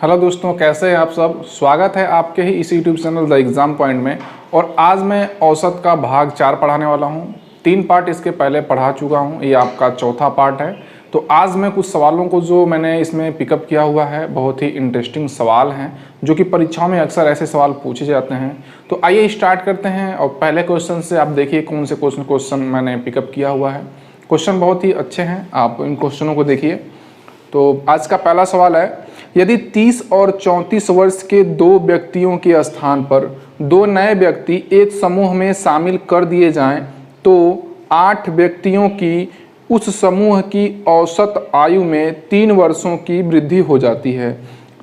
Hello दोस्तों, कैसे हैं आप सब। स्वागत है आपके ही इस YouTube channel the exam point में। और आज मैं औसत का भाग 4 पढ़ाने वाला हूं। 3 पार्ट इसके पहले पढ़ा चुका हूं, ये आपका चौथा पार्ट है। तो आज मैं कुछ सवालों को जो मैंने इसमें पिकअप किया हुआ है, बहुत ही इंटरेस्टिंग सवाल हैं जो कि परीक्षाओं में अक्सर ऐसे सवाल पूछे जाते हैं। तो आइए स्टार्ट करते हैं। और पहले क्वेश्चन से आप देखिए कौन से क्वेश्चन मैंने पिकअप किया हुआ है। क्वेश्चन बहुत ही अच्छे हैं, आप इन क्वेश्चनों को देखिए। तो आज का पहला सवाल है, यदि 30 और 34 वर्ष के 2 व्यक्तियों के स्थान पर 2 नए व्यक्ति एक समूह में शामिल कर दिए जाएं, तो 8 व्यक्तियों की उस समूह की औसत आयु में 3 वर्षों की वृद्धि हो जाती है।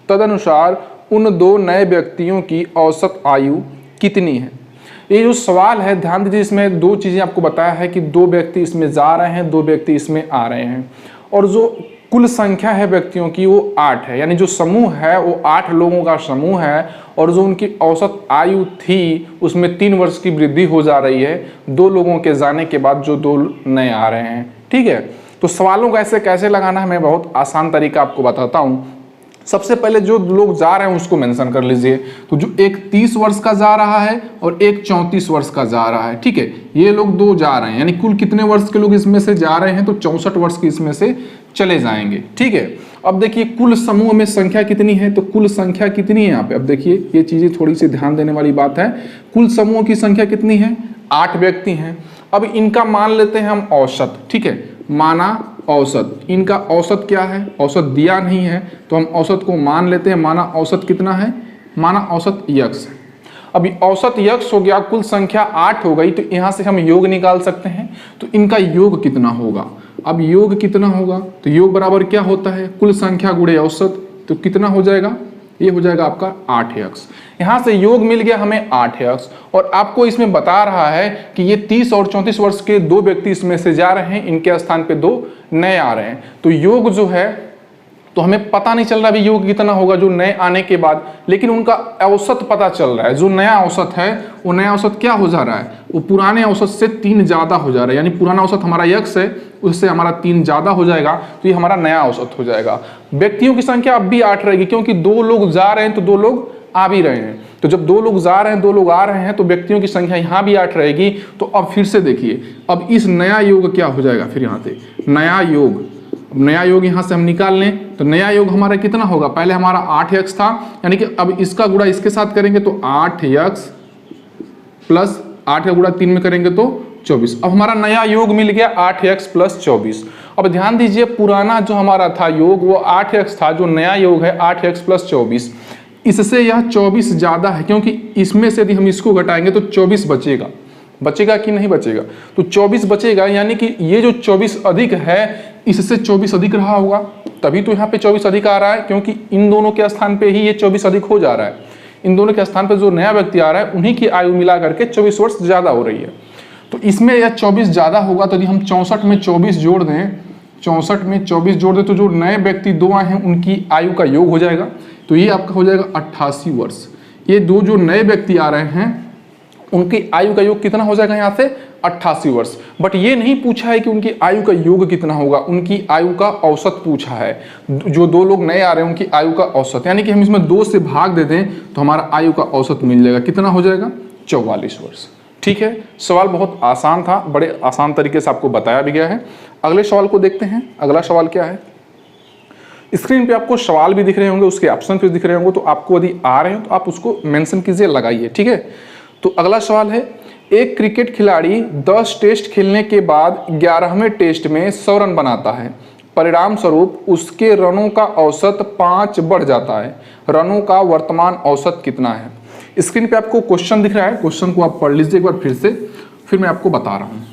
तदनुसार उन 2 नए व्यक्तियों की औसत आयु कितनी है। ये जो सवाल है, ध्यान दीजिए, इसमें 2 चीज़ें आपको बताया है कि 2 व्यक्ति इसमें जा रहे हैं, 2 व्यक्ति इसमें आ रहे हैं, और जो कुल संख्या है व्यक्तियों की वो 8 है। यानी जो समूह है वो 8 लोगों का समूह है, और जो उनकी औसत आयु थी उसमें 3 वर्ष की वृद्धि हो जा रही है 2 लोगों के जाने के बाद, जो 2 नए आ रहे हैं। ठीक है, तो सवालों को ऐसे कैसे लगाना है मैं बहुत आसान तरीका आपको बताता हूँ। सबसे पहले जो लोग जा रहे हैं उसको मेंशन कर लीजिए। तो जो एक 30 वर्ष का जा रहा है और एक 34 वर्ष का जा रहा है, ठीक है, ये लोग 2 जा रहे हैं, यानी कुल कितने वर्ष के लोग इसमें से जा रहे हैं, तो 64 वर्ष के इसमें से चले जाएंगे। ठीक है, अब देखिए कुल समूह में संख्या कितनी है, तो कुल संख्या कितनी है यहाँ पे। अब देखिए ये चीजें थोड़ी सी ध्यान देने वाली बात है। कुल समूह की संख्या कितनी है, 8 व्यक्ति हैं। अब इनका मान लेते हैं हम औसत। ठीक है, माना औसत, इनका औसत क्या है, औसत दिया नहीं है तो हम औसत को मान लेते हैं। माना औसत कितना है, माना औसत यक्स है। अभी औसत यक्स हो गया, कुल संख्या 8 हो गई, तो यहाँ से हम योग निकाल सकते हैं। तो इनका योग कितना होगा, अब योग कितना होगा, तो योग बराबर क्या होता है, कुल संख्या गुणे औसत। तो कितना हो जाएगा, ये हो जाएगा आपका 8x। यहाँ से योग मिल गया हमें 8x, और आपको इसमें बता रहा है कि ये 30 और 34 वर्ष के 2 व्यक्ति इसमें से जा रहे हैं, इनके स्थान पे 2 नए आ रहे हैं। तो योग जो है, तो हमें पता नहीं चल रहा अभी योग कितना होगा जो नए आने के बाद, लेकिन उनका औसत पता चल रहा है। जो नया औसत है वो नया औसत क्या हो जा रहा है, वो पुराने औसत से 3 ज्यादा हो जा रहा है। यानी पुराना औसत हमारा यक्स है, उससे हमारा 3 ज्यादा हो जाएगा, तो ये हमारा नया औसत हो जाएगा। व्यक्तियों की संख्या अब भी 8 रहेगी, क्योंकि 2 लोग जा रहे हैं तो 2 लोग आ भी रहे हैं। तो जब 2 लोग जा रहे हैं 2 लोग आ रहे हैं, तो व्यक्तियों की संख्या यहाँ भी 8 रहेगी। तो अब फिर से देखिए, अब इस नया योग क्या हो जाएगा, फिर यहाँ से नया योग, नया योग यहाँ से हम निकाल लें तो नया योग हमारा कितना होगा, पहले हमारा 8x था, यानी कि अब इसका गुणा इसके साथ करेंगे तो 8x प्लस 8 का गुणा 3 में करेंगे तो 24। अब हमारा नया योग मिल गया 8x प्लस 24। अब ध्यान दीजिए, पुराना जो हमारा था योग वो 8x था, जो नया योग है 8x प्लस 24। इससे यह 24 ज्यादा है, क्योंकि इसमें से यदि हम इसको घटाएंगे तो 24 बचेगा। बचेगा कि नहीं बचेगा, तो 24 बचेगा, यानी कि ये जो 24 अधिक है इससे 24 अधिक रहा होगा, तभी तो यहाँ पे 24 अधिक आ रहा है, क्योंकि इन दोनों के स्थान पे ही ये 24 अधिक हो जा रहा है। इन दोनों के स्थान पे जो नया व्यक्ति आ रहा है उन्हीं की आयु मिला करके 24 वर्ष ज्यादा हो रही है। तो इसमें यह 24 ज्यादा होगा, तो यदि हम 64 में 24 जोड़ दें, 64 में 24 जोड़ दें, तो जो नए व्यक्ति 2 आए हैं उनकी आयु का योग हो जाएगा, तो ये आपका हो जाएगा 88 वर्ष। ये 2 जो नए व्यक्ति आ रहे हैं उनकी आयु का योग कितना हो जाएगा, यहाँ से 88 वर्ष। बट ये नहीं पूछा है कि उनकी आयु का योग कितना होगा, उनकी आयु का औसत पूछा है। जो 2 लोग नए आ रहे हैं उनकी आयु का औसत, यानी कि हम इसमें 2 से भाग दे दें तो हमारा आयु का औसत मिल जाएगा, कितना हो जाएगा, 44 वर्ष। ठीक है, सवाल बहुत आसान था, बड़े आसान तरीके से आपको बताया भी गया है। अगले सवाल को देखते हैं। अगला सवाल क्या है, स्क्रीन पे आपको सवाल भी दिख रहे होंगे, उसके ऑप्शन भी दिख रहे होंगे, तो आपको यदि आ रहे हो तो आप उसको मेंशन कीजिए, लगाइए। ठीक है, तो अगला सवाल है, एक क्रिकेट खिलाड़ी 10 टेस्ट खेलने के बाद 11वें टेस्ट में 100 रन बनाता है। परिणाम स्वरूप उसके रनों का औसत 5 बढ़ जाता है। रनों का वर्तमान औसत कितना है। स्क्रीन पे आपको क्वेश्चन दिख रहा है, क्वेश्चन को आप पढ़ लीजिए एक बार फिर से, फिर मैं आपको बता रहा हूँ।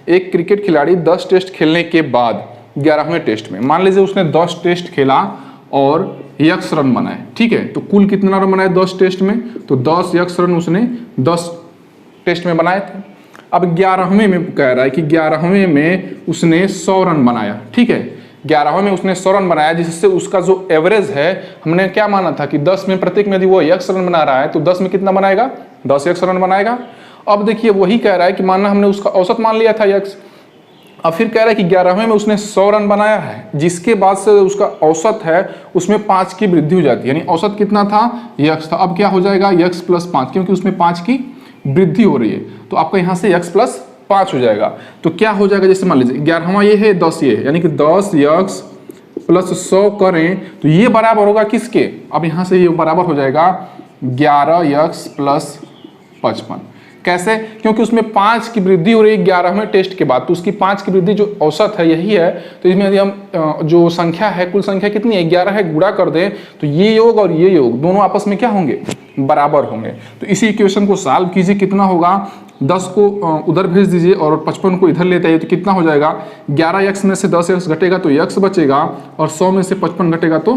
एक क्रिकेट खिलाड़ी 10 टेस्ट खेलने के बाद 11वें टेस्ट में, मान लीजिए उसने 10 टेस्ट खेला और यक्स रन बनाए। ठीक है, तो कुल कितना रन बनाए 10 टेस्ट में, तो 10 यक्स रन उसने 10 टेस्ट में बनाए थे। अब 11वें में कह रहा है कि 11वें में उसने 100 रन बनाया। ठीक है, 11वें में उसने 100 रन बनाया, जिससे उसका जो एवरेज है, हमने क्या माना था कि 10 में प्रत्येक में यदि वो यक्स रन बना रहा है तो 10 में कितना बनाएगा, 10 यक्स रन बनाएगा। अब देखिए वही कह रहा है कि माना हमने उसका औसत मान लिया था यक्स, अब फिर कह रहा है कि 11वें में उसने 100 रन बनाया है, जिसके बाद से उसका औसत है उसमें 5 की वृद्धि हो जाती है, यानी औसत कितना था, यक्स था। अब क्या हो जाएगा, यक्स प्लस 5, क्योंकि उसमें 5 की वृद्धि हो रही है, तो आपका यहाँ से यक्स प्लस 5 हो जाएगा। तो क्या हो जाएगा, जैसे मान लीजिए 11वां ये है, 10 ये है, यानी कि 10 यक्स प्लस 100 करें तो ये बराबर होगा किसके, अब यहाँ से ये बराबर हो जाएगा 11 यक्स प्लस 55। कैसे, क्योंकि उसमें 5 की वृद्धि हो रही है 11वें टेस्ट के बाद, तो उसकी 5 की वृद्धि जो औसत है यही है। तो इसमें यदि हम जो संख्या है, कुल संख्या कितनी है 11 है, गुणा कर दें तो ये योग और ये योग दोनों आपस में क्या होंगे, बराबर होंगे। तो इसी इक्वेशन को सॉल्व कीजिए, कितना होगा, 10 को उधर भेज दीजिए और 55 को इधर लेते हैं, तो कितना हो जाएगा, 11 यक्स में से 10 यक्स घटेगा तो यक्स बचेगा, और 100 में से 55 घटेगा तो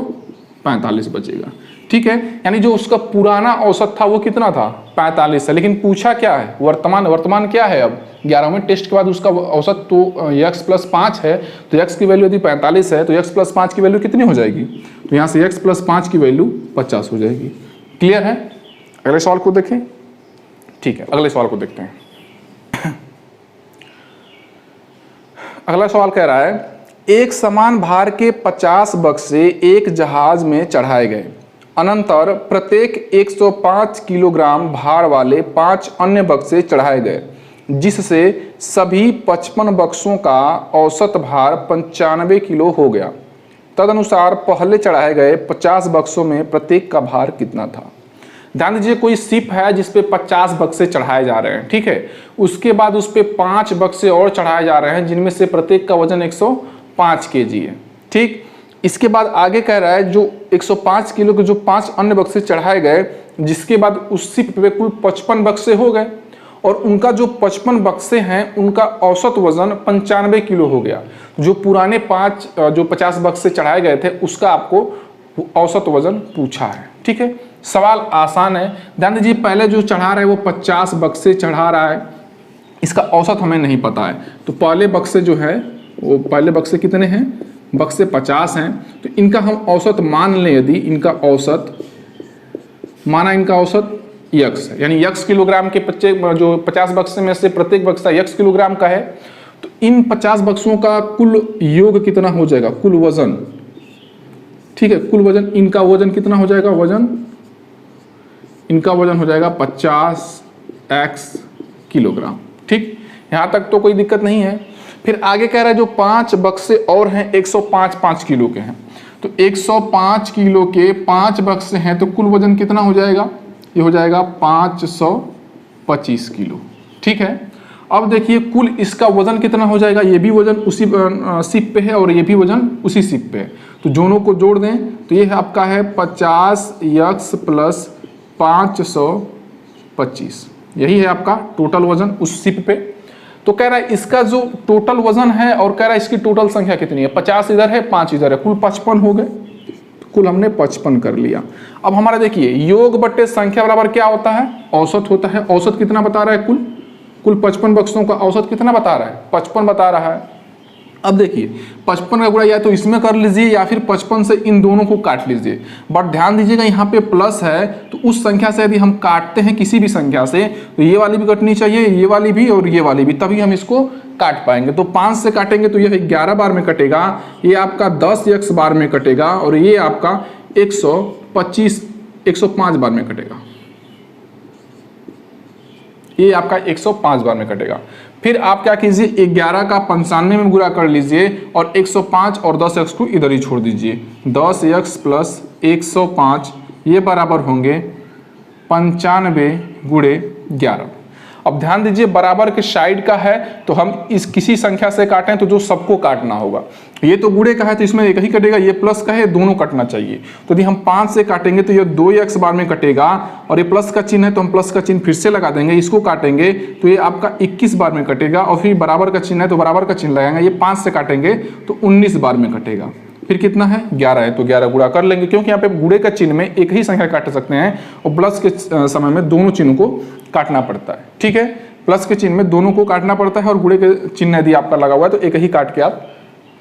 45 बचेगा। ठीक है, यानी जो उसका पुराना औसत था वो कितना था, 45 है, लेकिन पूछा क्या है, वर्तमान क्या है, अब 11वें टेस्ट के बाद उसका औसत तो यक्स प्लस 5 है, तो यक्स की वैल्यू यदि 45 है तो यक्स प्लस 5 की वैल्यू कितनी हो जाएगी, तो यहाँ से यक्स प्लस 5 की वैल्यू 50 हो जाएगी। क्लियर है, अगले सवाल को देखें। ठीक है, अगले सवाल को देखते हैं। अगला सवाल कह रहा है, एक समान भार के 50 बक्से एक जहाज में चढ़ाए गए, अनंतर प्रत्येक 105 किलोग्राम भार वाले 5 अन्य बक्से चढ़ाए गए, जिससे सभी 55 बक्सों का औसत भार 95 किलो हो गया। तदनुसार पहले चढ़ाए गए 50 बक्सों में प्रत्येक का भार कितना था। ध्यान दीजिए, कोई शिप है जिसपे 50 बक्से चढ़ाए जा रहे हैं, ठीक है, उसके बाद उस पे 5 बक्से और चढ़ाए जा रहे हैं, जिनमें से प्रत्येक का वजन 105 केजी है। ठीक, इसके बाद आगे कह रहा है जो 105 किलो के जो 5 अन्य बक्से चढ़ाए गए, जिसके बाद उस शिप पे कुल 55 बक्से हो गए, और उनका जो 55 बक्से हैं उनका औसत वजन 95 किलो हो गया। जो पुराने 50 बक्से चढ़ाए गए थे उसका आपको औसत वजन पूछा है। ठीक है, सवाल आसान है। ध्यान दीजिए, पहले जो चढ़ा रहा है वो 50 बक्से चढ़ा रहा है, इसका औसत हमें नहीं पता है, तो पहले बक्से जो है वो पहले बक्से कितने हैं, बक्से 50 हैं, तो इनका हम औसत मान लें, यदि इनका औसत माना, इनका औसत यक्स है, यानी यक्स किलोग्राम के जो 50 बक्से में से प्रत्येक बक्सा यक्स किलोग्राम का है, तो इन 50 बक्सों का कुल योग कितना हो जाएगा, कुल वजन। ठीक है, कुल वजन, इनका वजन कितना हो जाएगा, इनका वजन हो जाएगा 50x किलोग्राम। ठीक, यहां तक तो कोई दिक्कत नहीं है। फिर आगे कह रहा है जो 5 बक्से और हैं 105 किलो के हैं, तो 105 किलो के 5 बक्से हैं, तो कुल वजन कितना हो जाएगा, ये हो जाएगा 525 किलो। ठीक है, अब देखिए कुल इसका वजन कितना हो जाएगा, ये भी वजन उसी शिप पे है और ये भी वजन उसी शिप पे है, तो दोनों को जोड़ दें तो ये आपका है 50x प्लस 525, यही है आपका टोटल वजन उस शिप पे। तो कह रहा है इसका जो टोटल वजन है और कह रहा है इसकी टोटल संख्या कितनी है, 50 इधर है 5 इधर है, कुल 55 हो गए, तो कुल हमने 55 कर लिया। अब हमारा देखिए योग बट्टे संख्या बराबर क्या होता है, औसत होता है। औसत कितना बता रहा है, कुल 55 बक्सों का औसत कितना बता रहा है, 55 बता रहा है। अब देखिए 55 का गुणा या तो इसमें कर लीजिए या फिर 55 से इन दोनों को काट लीजिए, बट ध्यान दीजिएगा यहाँ पे प्लस है, तो उस संख्या से यदि हम काटते हैं किसी भी संख्या से, तो ये वाली भी कटनी चाहिए, ये वाली भी और ये वाली भी, तभी हम इसको काट पाएंगे। तो 5 से काटेंगे तो यह 11 बार में कटेगा, ये आपका 10x बार में कटेगा, और ये आपका 105 बार में कटेगा, ये आपका 105 बार में कटेगा। फिर आप क्या कीजिए, 11 का 95 में गुणा कर लीजिए और 105 और 10x को इधर ही छोड़ दीजिए, 10x प्लस 105 ये बराबर होंगे 95 गुणे 11। अब ध्यान दीजिए बराबर के साइड का है, तो हम इस किसी संख्या से काटें तो जो सबको काटना होगा, ये तो गुणे का है तो इसमें एक ही कटेगा, ये प्लस का है दोनों कटना चाहिए। तो यदि हम 5 से काटेंगे तो ये 2x बार में कटेगा, और ये प्लस का चिन्ह है तो हम प्लस का चिन्ह फिर से लगा देंगे, इसको काटेंगे तो ये आपका 21 बार में कटेगा, और फिर बराबर का चिन्ह है तो बराबर का चिन्ह लगाएंगे, ये 5 से काटेंगे तो 19 बार में कटेगा। फिर कितना है, 11 है, तो 11 गुणा कर लेंगे, क्योंकि यहाँ पे गुणे का चिन्ह में एक ही संख्या काट सकते हैं और प्लस के समय में दोनों चिन्हों को काटना पड़ता है। ठीक है, प्लस के चिन्ह में दोनों को काटना पड़ता है, और गुणे के चिन्ह यदि आपका लगा हुआ है तो एक ही काट के आप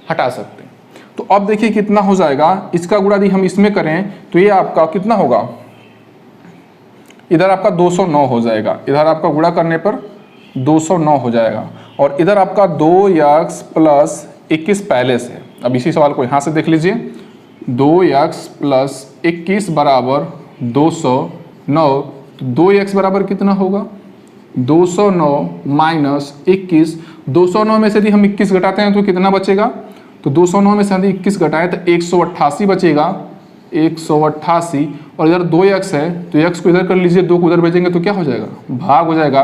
हटा सकते हैं। तो अब देखिए कितना हो जाएगा, इसका गुणा यदि हम इसमें करें तो ये आपका कितना होगा, इधर आपका 209 हो जाएगा, इधर आपका गुणा करने पर 209 हो जाएगा, और इधर आपका 2x प्लस 21 पहले से। अब इसी सवाल को यहाँ से देख लीजिए, 2x प्लस 21 बराबर 209। तो 2x बराबर कितना होगा, 209 माइनस 21। 209 में से यदि हम 21 घटाते हैं तो कितना बचेगा, तो 209 में से यदि 21 घटाएं तो 188 बचेगा, 188। और इधर 2x है तो x को इधर कर लीजिए, 2 को उधर भेजेंगे तो क्या हो जाएगा, भाग हो जाएगा।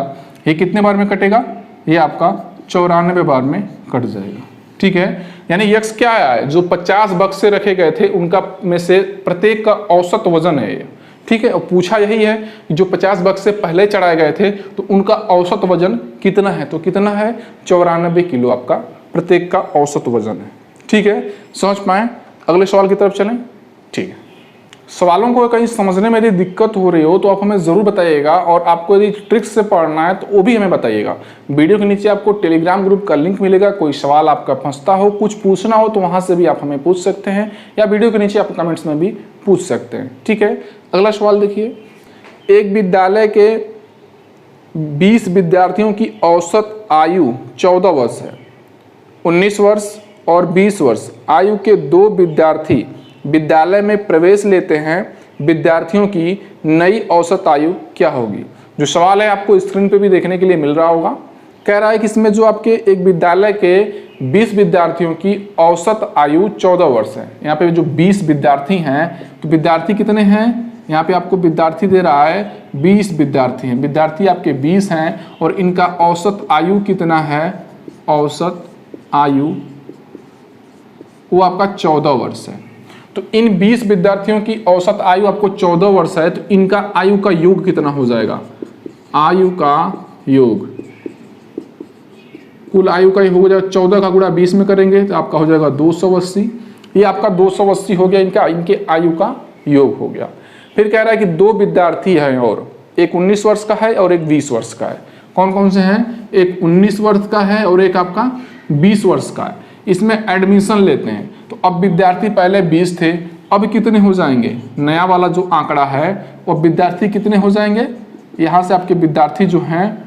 ये कितने बार में कटेगा, ये आपका 94 बार में कट जाएगा। ठीक है, यानी x क्या है, जो 50 बक्से रखे गए थे उनका में से प्रत्येक का औसत वजन है ये। ठीक है, और पूछा यही है कि जो 50 बक्से पहले चढ़ाए गए थे तो उनका औसत वजन कितना है, तो कितना है 94 किलो आपका प्रत्येक का औसत वजन है। ठीक है, समझ पाए। अगले सवाल की तरफ चलें। ठीक है, सवालों को कहीं समझने में यदि दिक्कत हो रही हो तो आप हमें ज़रूर बताइएगा, और आपको यदि ट्रिक्स से पढ़ना है तो वो भी हमें बताइएगा। वीडियो के नीचे आपको टेलीग्राम ग्रुप का लिंक मिलेगा, कोई सवाल आपका फंसता हो, कुछ पूछना हो तो वहाँ से भी आप हमें पूछ सकते हैं, या वीडियो के नीचे आप कमेंट्स में भी पूछ सकते हैं। ठीक है, अगला सवाल देखिए, एक विद्यालय के 20 विद्यार्थियों की औसत आयु 14 वर्ष है। 19 वर्ष और 20 वर्ष आयु के 2 विद्यार्थी विद्यालय में प्रवेश लेते हैं, विद्यार्थियों की नई औसत आयु क्या होगी। जो सवाल है आपको स्क्रीन पे भी देखने के लिए मिल रहा होगा। कह रहा है कि इसमें जो आपके एक विद्यालय के 20 विद्यार्थियों की औसत आयु 14 वर्ष है। यहाँ पे जो 20 विद्यार्थी हैं तो विद्यार्थी कितने हैं, यहाँ पे आपको विद्यार्थी दे रहा है 20 विद्यार्थी हैं, विद्यार्थी आपके 20 हैं और इनका औसत आयु कितना है, औसत आयु वो आपका 14 वर्ष है। तो इन 20 विद्यार्थियों की औसत आयु आपको 14 वर्ष है, तो इनका आयु का योग कितना हो जाएगा, आयु का योग, कुल आयु का हो जाएगा 14 का गुणा 20 में करेंगे तो आपका हो जाएगा 280। ये आपका 280 हो गया, इनके आयु का योग हो गया। फिर कह रहा है कि 2 विद्यार्थी हैं और एक 19 वर्ष का है और एक 20 वर्ष का है। कौन कौन से हैं, एक 19 वर्ष का है और एक आपका 20 वर्ष का है। इसमें एडमिशन लेते हैं तो अब विद्यार्थी पहले 20 थे, अब कितने हो जाएंगे, नया वाला जो आंकड़ा है वो विद्यार्थी कितने हो जाएंगे, यहाँ से आपके विद्यार्थी जो हैं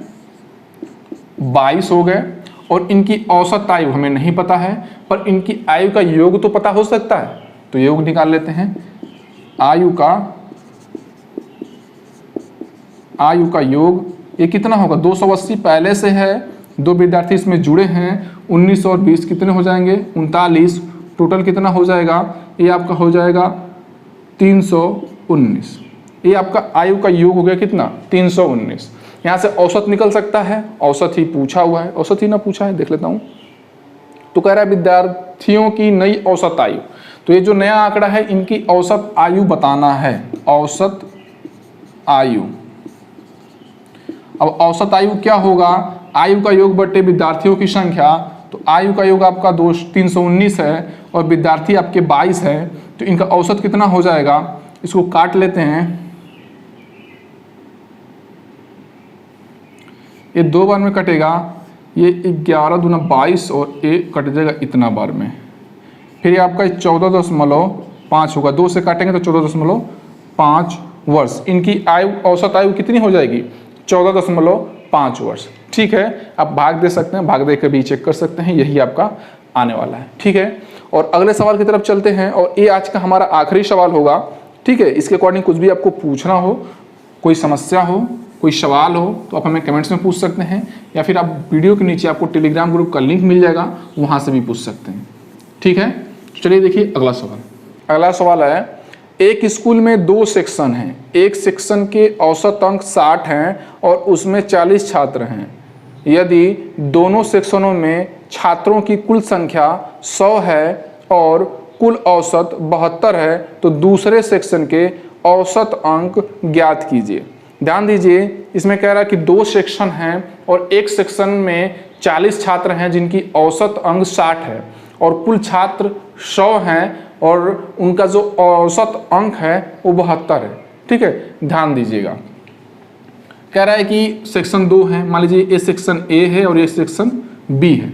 22 हो गए। और इनकी औसत आयु हमें नहीं पता है, पर इनकी आयु का योग तो पता हो सकता है, तो योग निकाल लेते हैं। आयु का योग ये कितना होगा, 280 पहले से है, 2 विद्यार्थी इसमें जुड़े हैं, 19 और 20 कितने हो जाएंगे, 39। टोटल कितना हो जाएगा, ये आपका हो जाएगा 319। ये आपका आयु का योग हो गया कितना, 319। यहाँ से औसत निकल सकता है, औसत ही पूछा हुआ है, औसत ही ना पूछा है, देख लेता हूँ। तो कह रहा है विद्यार्थियों की नई औसत आयु, तो ये जो नया आंकड़ा है इनकी औसत आयु बताना है, औसत आयु। अब औसत आयु क्या होगा, आयु का योग बटे विद्यार्थियों की संख्या, तो आयु का योग आपका 319 है और विद्यार्थी आपके 22 है, तो इनका औसत कितना हो जाएगा, इसको काट लेते हैं। ये 2 बार में कटेगा, ये 11 दूना 22 और ये कट जाएगा इतना बार में। फिर ये आपका 14.5 होगा, 2 से काटेंगे तो 14.5 वर्ष। इनकी आयु औसत आयु कितनी हो जाएगी, 14.5 वर्ष। ठीक है, आप भाग दे सकते हैं, भाग दे कर भी चेक कर सकते हैं, यही आपका आने वाला है। ठीक है, और अगले सवाल की तरफ चलते हैं, और ये आज का हमारा आखिरी सवाल होगा। ठीक है, इसके अकॉर्डिंग कुछ भी आपको पूछना हो, कोई समस्या हो, कोई सवाल हो तो आप हमें कमेंट्स में पूछ सकते हैं, या फिर आप वीडियो के नीचे आपको टेलीग्राम ग्रुप का लिंक मिल जाएगा, वहाँ से भी पूछ सकते हैं। ठीक है, चलिए देखिए अगला सवाल। अगला सवाल है, एक स्कूल में 2 सेक्शन हैं, एक सेक्शन के औसत अंक 60 हैं और उसमें 40 छात्र हैं। यदि दोनों सेक्शनों में छात्रों की कुल संख्या 100 है और कुल औसत 72 है तो दूसरे सेक्शन के औसत अंक ज्ञात कीजिए। ध्यान दीजिए, इसमें कह रहा है कि 2 सेक्शन हैं और एक सेक्शन में 40 छात्र हैं जिनकी औसत अंक 60 है और कुल छात्र 100 हैं और उनका जो औसत अंक है वो 72 है। ठीक है, ध्यान दीजिएगा, कह रहा है कि सेक्शन 2 है, मान लीजिए ये सेक्शन ए है और ये सेक्शन बी है।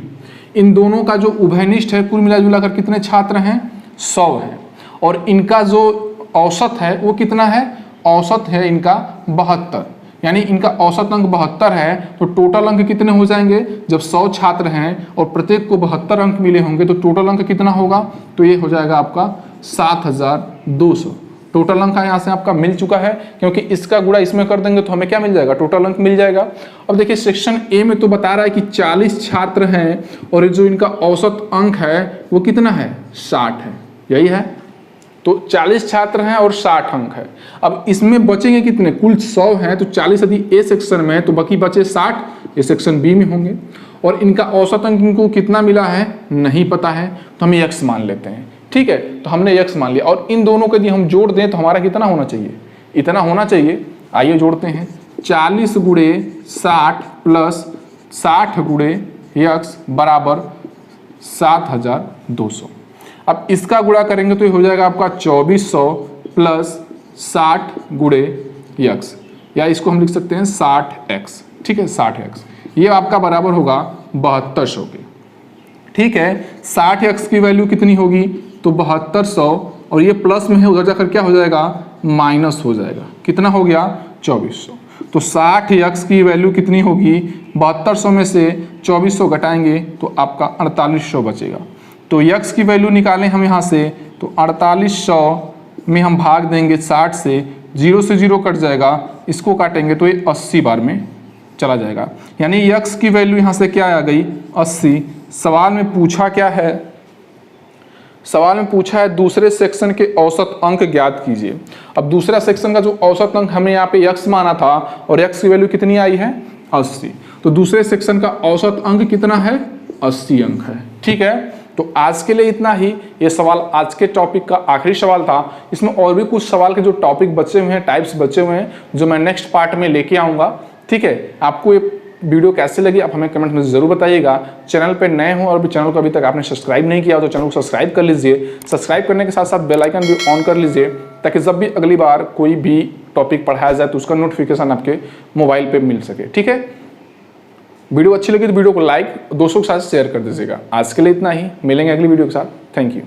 इन दोनों का जो उभयनिष्ठ है कुल मिला जुला कर कितने छात्र हैं, 100 हैं, और इनका जो औसत है वो कितना है, औसत है इनका 72। यानी इनका औसत अंक 72 है, तो टोटल अंक कितने हो जाएंगे? जब 100 छात्र हैं और प्रत्येक को 72 अंक मिले होंगे तो टोटल अंक कितना होगा? तो ये हो जाएगा आपका 7200। टोटल अंक यहाँ से आपका मिल चुका है, क्योंकि इसका गुणा इसमें कर देंगे तो हमें क्या मिल जाएगा? टोटल अंक मिल जाएगा। अब देखिए सेक्शन ए में तो बता रहा है कि 40 छात्र हैं और जो इनका औसत अंक है वो कितना है? 60 है, यही है। तो 40 छात्र हैं और 60 अंक है। अब इसमें बचेंगे कितने? कुल 100 हैं, तो 40 यदि ए सेक्शन में है तो बाकी बचे 60 ये सेक्शन बी में होंगे। और इनका औसत अंक इनको कितना मिला है नहीं पता है, तो हम x मान लेते हैं। ठीक है, तो हमने x मान लिया और इन दोनों को यदि हम जोड़ दें तो हमारा कितना होना चाहिए? इतना होना चाहिए। आइए जोड़ते हैं। 40 गुणे 60 प्लस 60 गुणे x बराबर 7200। अब इसका गुणा करेंगे तो ये हो जाएगा आपका 2400 प्लस 60 गुणे x, या इसको हम लिख सकते हैं 60x। ठीक है, 60x ये आपका बराबर होगा 7200 के। ठीक है, 60x की वैल्यू कितनी होगी? तो 7200, और ये प्लस में है, उधर जाकर क्या हो जाएगा? माइनस हो जाएगा। कितना हो गया? 2400। तो 60x की वैल्यू कितनी होगी? 7200 में से 2400 घटाएंगे तो आपका 4800 बचेगा। तो x की वैल्यू निकालें हम यहाँ से, तो 4800 में हम भाग देंगे 60 से, 0 से 0 कट जाएगा, इसको काटेंगे तो ये 80 बार में चला जाएगा। यानी x की वैल्यू यहाँ से क्या आ गई? 80। सवाल में पूछा क्या है? सवाल में पूछा है दूसरे सेक्शन के औसत अंक ज्ञात कीजिए। अब दूसरा सेक्शन का जो औसत अंक हमने यहाँ पे x माना था और x की वैल्यू कितनी आई है? 80। तो दूसरे सेक्शन का औसत अंक कितना है? 80 अंक है। ठीक है, तो आज के लिए इतना ही। ये सवाल आज के टॉपिक का आखिरी सवाल था। इसमें और भी कुछ सवाल के जो टॉपिक बचे हुए हैं, टाइप्स बचे हुए हैं, जो मैं नेक्स्ट पार्ट में लेके आऊँगा। ठीक है, आपको ये वीडियो कैसे लगी आप हमें कमेंट में ज़रूर बताइएगा। चैनल पे नए हो और भी चैनल को अभी तक आपने सब्सक्राइब नहीं किया तो चैनल को सब्सक्राइब कर लीजिए। सब्सक्राइब करने के साथ साथ बेल आइकन भी ऑन कर लीजिए, ताकि जब भी अगली बार कोई भी टॉपिक पढ़ाया जाए तो उसका नोटिफिकेशन आपके मोबाइल पे मिल सके। ठीक है, वीडियो अच्छी लगी तो वीडियो को लाइक दोस्तों के साथ शेयर कर दीजिएगा। आज के लिए इतना ही, मिलेंगे अगली वीडियो के साथ। Thank you.